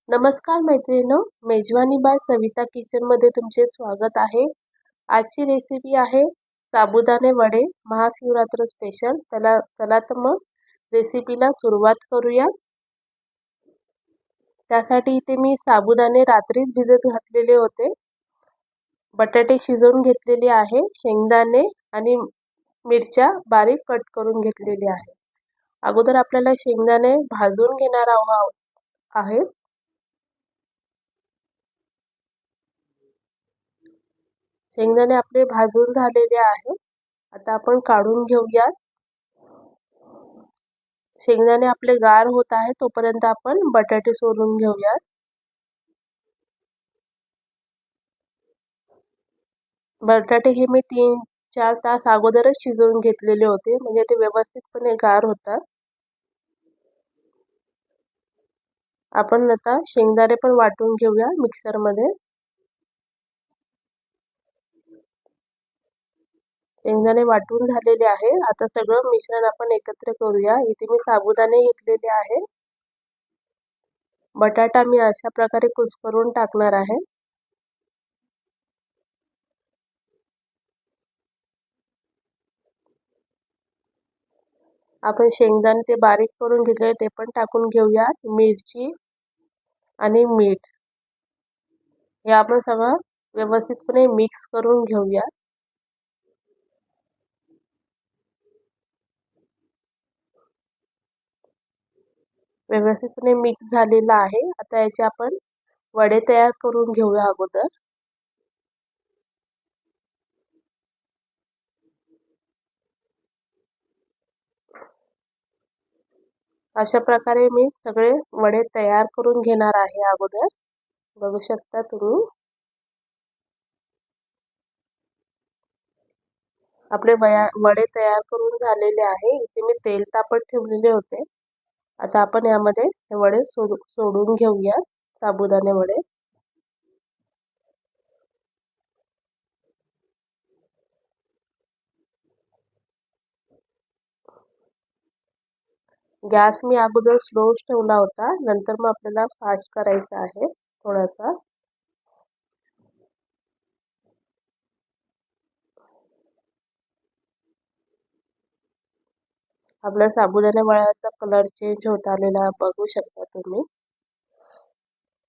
नमस्कार मैत्रिणींनो, मेजवानी बाय सविता किचनमध्ये तुमचे स्वागत आहे। आजची रेसिपी आहे साबुदाणे वडे महाशिवरात्र स्पेशल। चला तर मग रेसिपीला सुरुवात करूया। त्यासाठी इथे मी साबुदाणे रात्रीच भिजत घातलेले होते। बटाटे शिजवून घेतलेले आहे, शेंगदाणे आणि मिरच्या बारीक कट करून घेतलेले आहे। अगोदर आपल्याला शेंगदाणे भाजून घेणार आहे। शेंगदाणे आपले भाजून झालेले आहे। आता आपण काढून घेऊया। शेंगदाणे आपले गार होत आहे तोपर्यंत आपण बटाटे सोलून घेऊया। बटाटे हे मी 3-4 तास अगोदरच शिजवून घेतलेले होते, म्हणजे ते व्यवस्थितपणे गार होतात। आपण आता शेंगदाणे पण वाटून घेऊया मिक्सर मध्ये। शेंगदाणे वाटून झालेले आहे। आता सगळं मिश्रण आपण एकत्र करूया। इथे मी साबुदाणे घेतलेले आहे। बटाटा मी अशा प्रकारे कुस्करून टाकणार आहे। आपण शेंगदाणे ते बारीक करून घेतले ते पण टाकून घेऊया। मिरची आणि मीठ हे आपण सगळं व्यवस्थितपणे मिक्स करून घेऊया। व्यवस्थितपणे मिक्स झालेला आहे। आता याचे आपण वडे तयार करून घेऊया अगोदर। अशा प्रकारे मी सगळे वडे तयार करून घेणार आहे अगोदर। बघू शकता तुम्ही आपले वडे तयार करून झालेले आहे। इथे मी तेल तापत ठेवलेले होते। आता आपण यामध्ये हे वडे सोडून घेऊया, साबुदाणे वडे। गॅस मी अगोदर स्लोच ठेवला होता, नंतर मग आपल्याला फास्ट करायचा आहे थोडासा। आपल्या साबुदाणा वड्याचा कलर चेंज होत आलेला बघू शकता तुम्ही।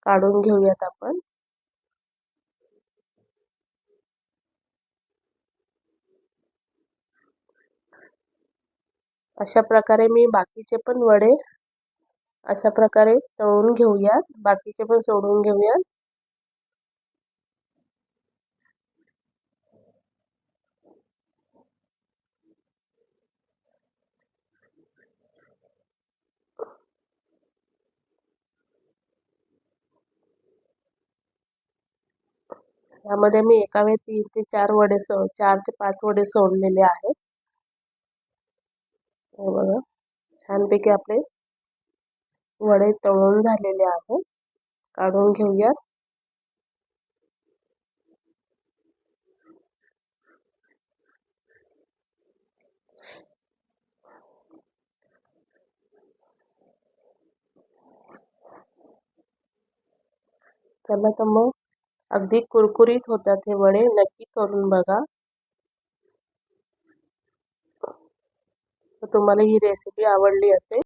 काढून घेऊयात आपण। अशा प्रकारे मी बाकीचे पण वडे अशा प्रकारे तळून घेऊया। बाकीचे पण सोडून घेऊया। यामध्ये मी एका वेळी 3 ते 4 वडे 4 ते 5 वडे सोडलेले आहेत। हे बघा, छानपैकी आपले वडे तळून झालेले आहेत। काढून घेऊया। चला तर मग अगदी कुरकुरीत होतात हे वडे, नक्की करून बघा। तर तुम्हाला ही रेसिपी आवडली असेल